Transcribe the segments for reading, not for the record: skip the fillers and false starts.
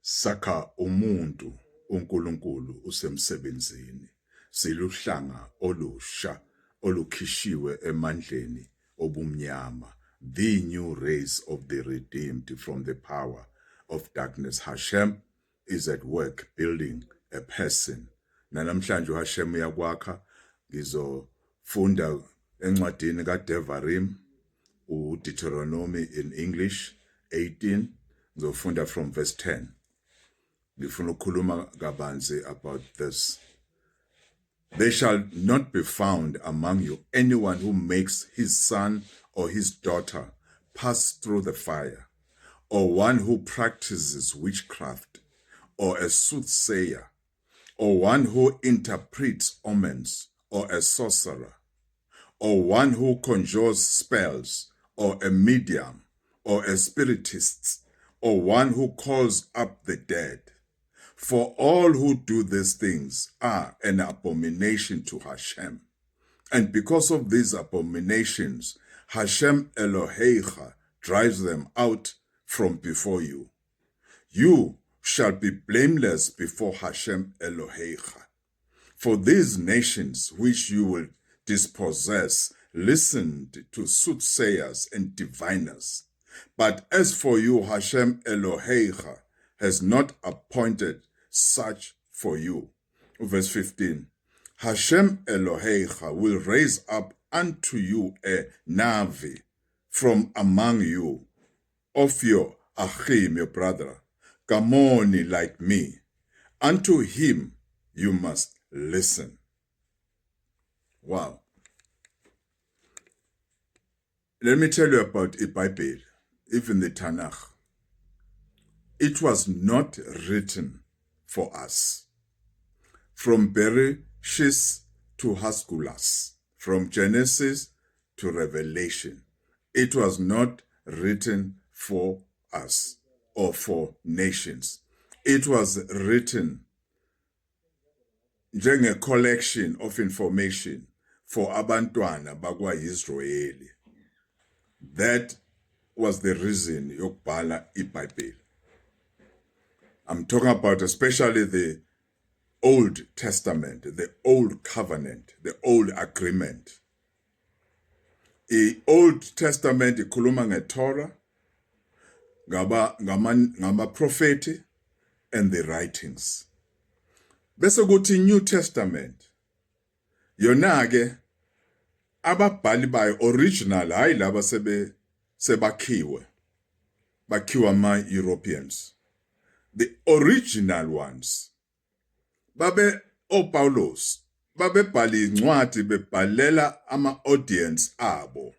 Sakha umuntu uNkulunkulu usemsebenzini. Siluhlanga olusha olukhishiwe emandleni obumnyama. The new race of the redeemed from the power of darkness. Hashem is at work building a person. Namhlanje uHashem uyakwakha. Ngizofunda encwadini kaDevarim, Deuteronomy in English 18. Ngizofunda from verse 10. Ngifuna ukukhuluma kabanzi about this. There shall not be found among you anyone who makes his son or his daughter pass through the fire, or one who practices witchcraft, or a soothsayer, or one who interprets omens, or a sorcerer, or one who conjures spells, or a medium, or a spiritist, or one who calls up the dead. For all who do these things are an abomination to Hashem. And because of these abominations, Hashem Eloheicha drives them out from before you. You shall be blameless before Hashem Eloheicha. For these nations which you will dispossess listened to soothsayers and diviners. But as for you, Hashem Eloheicha has not appointed such for you. Verse 15. Hashem Eloheicha will raise up unto you a Navi from among you, of your Achim, your brother, Gamoni like me. Unto him you must listen. Wow. Let me tell you about the Bible, even the Tanakh. It was not written for us. From Bereshit to Haskulas, from Genesis to Revelation, it was not written for us or for nations. It was written as a collection of information for abantwana bakwa Israeli. That was the reason yokubhala iBhayibheli. I'm talking about especially the Old Testament, the Old Covenant, the Old Agreement. The Old Testament ikhuluma ngeTorah, ngama-propheti, and the writings. Bese kuthi New Testament, yona-ke ababhali bayo original, hayi laba sebakhiwa ama-Europeans. The original ones, babe Paulos, babebhala incwadi bebhalela ama-audience abo,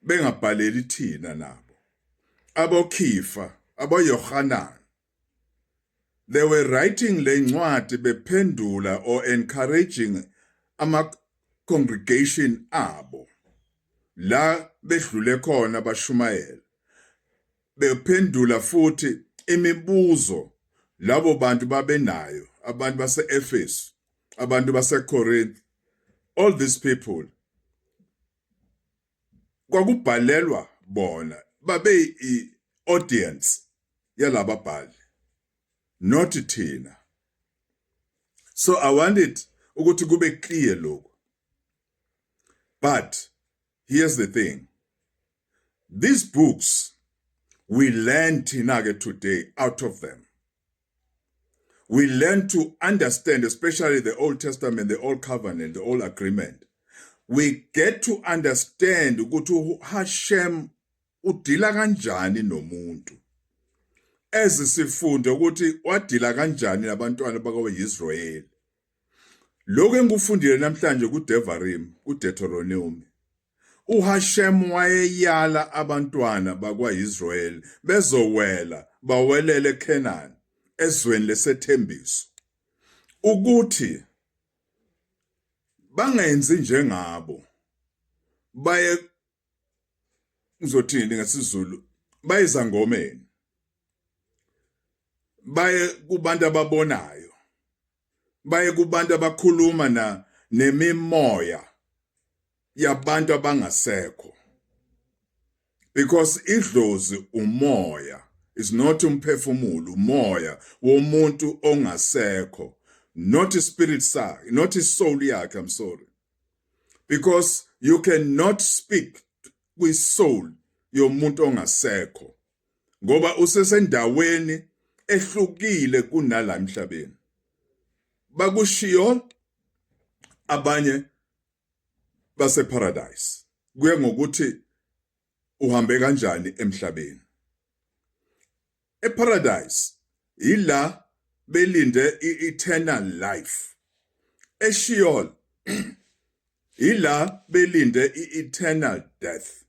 bengabhaleli thina nabo. Abokhifa, aboYohanan, they were writing le ncwadi bephendula or encouraging ama-congregation abo, la bedlule khona bashumayela. Bephendula futhi imibuzo labo bantu babenayo, abantu base-Efesu, abantu base-Corinth, all these people, kwakubhalelwa bona, babe i-audience yalaba bhali, not thina. So I wanted ukuthi kube clear lokho. But here's the thing. These books, we learn today out of them. We learn to understand, especially the Old Testament, the Old Covenant, the Old Agreement. We get to understand ukuthi Hashem udila kanjani nomuntu. Sifunde ukuthi wadila kanjani nabantwana bakwa-Israyeli. Lokho engikufundile namhlanje kuDevarim, kuDeuteronomy. UHashem wayeyala abantwana bakwa-Israyeli bezowela bawelele eKhanani ezweni lesethembiso ukuthi bangenzi njengabo, baye ngizothini ngesizulu, baye ezangomeni, baye kubantu ababonayo, baye kubantu abakhuluma nemimoya yabantu abangasekho. Because idlozi umoya, is not umphefumulo, umoya womuntu ongasekho, not spirit sakhe, not soul yakhe, I'm sorry. Because you cannot speak with soul yomuntu ongasekho ngoba usesendaweni ehlukile kunala emhlabeni. Bakushiyo abanye base paradise. Kuye ngokuthi uhambe kanjani emhlabeni. Paradise ila belinde eternal life. Sheol ila belinde eternal death.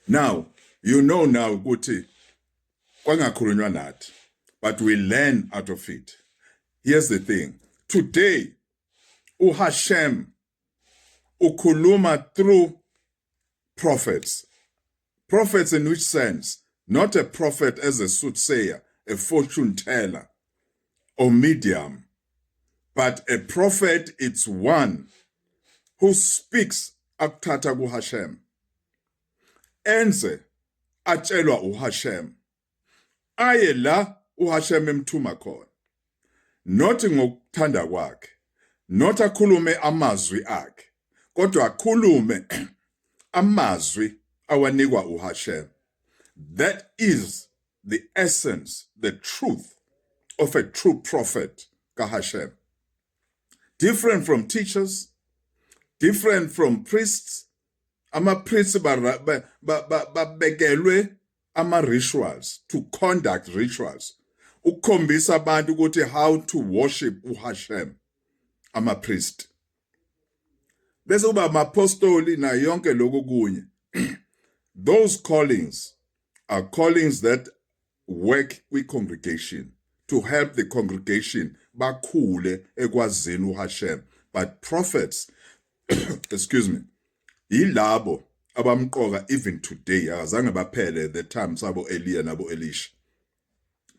Now, you know now ukuthi kwangakhulunywa nathi, but we learn out of it. Here's the thing. Today, uHashem ukhuluma through prophets. Prophets in which sense? Not a prophet as a soothsayer, a fortune teller, or medium, but a prophet, it's one who speaks akuthatha kuHashem. Enze atshelwa uHashem. Aye la uHashem emthuma khona. Not ngokuthanda kwakhe, not akhulume amazwi akhe, kodwa akhulume amazwi awanikwa uHashem. That is the essence, the truth of a true prophet kaHashem. Different from teachers, different from priests. Ama-priests babekelwe ama-rituals, to conduct rituals. Ukukhombisa abantu ukuthi how to worship uHashem, ama-priest. Bese kuba ama-apostoli na yonke lokho kunye. Those callings are callings that work with congregation, to help the congregation bakhule ekwazini uHashem. But prophets, excuse me, yilabo abamqoka even today, azange baphele the time sabo Elia nabo Elisha.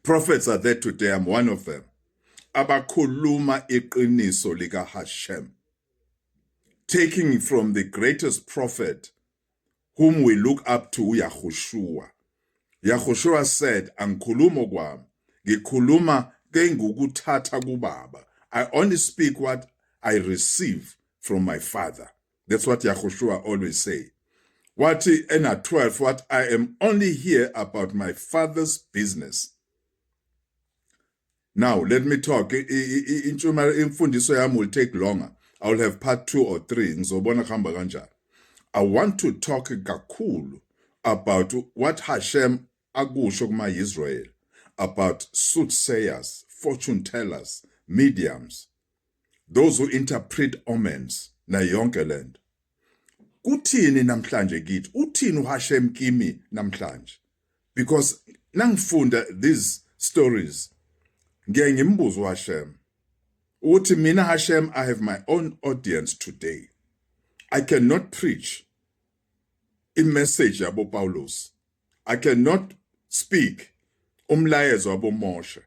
Prophets are there today, I'm one of them. Abakhuluma iqiniso lika Hashem, taking from the greatest prophet whom we look up to, Yahushua. Yahushua said, angikhuluma kwami, ngikhuluma ngengukuthatha kubaba. I only speak what I receive from my father. That's what Yahushua always say. What in 12, what I am only here about my father's business. Now, let me talk. Imfundiso yami will take longer. I will have part 2 or 3. Ngizobona kuhamba kanjani. I want to talk kakhulu about what Hashem akusho kuma Israel, about soothsayers, fortune tellers, mediums, those who interpret omens na yonke lento. Kuthini namhlanje kithi? Uthini uHashem kimi namhlanje? Because nangifunda these stories, ngiye ngimbuzo uHashem uthi mina Hashem, I have my own audience today. I cannot preach a message yabo Paulos. I cannot speak umlayezo wabo Moshe.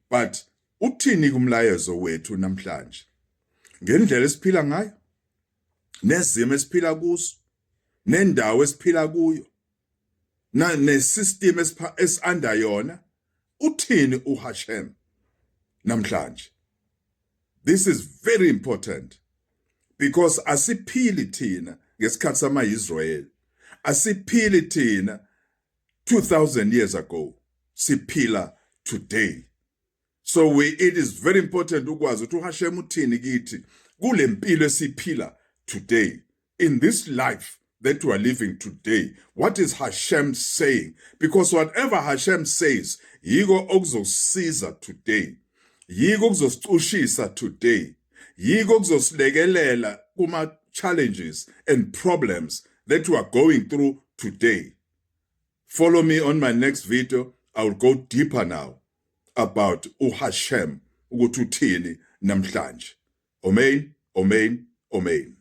But uthini kumlayezo wethu namhlanje? Ngendlela esiphila ngayo, nezimo esiphila kuzo, nendawo esiphila kuyo, nesystem esanda yona, uthini uHashem namhlanje? This is very important, because asiphili thina ngesikhathi sama-Israel, asiphili thina 2,000 years ago, siphila today. So it is very important ukwazi ukuthi uHashem uthini kithi kule mpilo esiphila today, in this life that we are living today. What is Hashem saying? Because whatever Hashem says, yiko okuzosiza today, yiko okuzosicushisa today, yiko okuzosilekelela kuma challenges and problems that we are going through today. Follow me on my next video. I will go deeper now about uHashem ukuthi uthini namhlanje. Amen, amen, amen.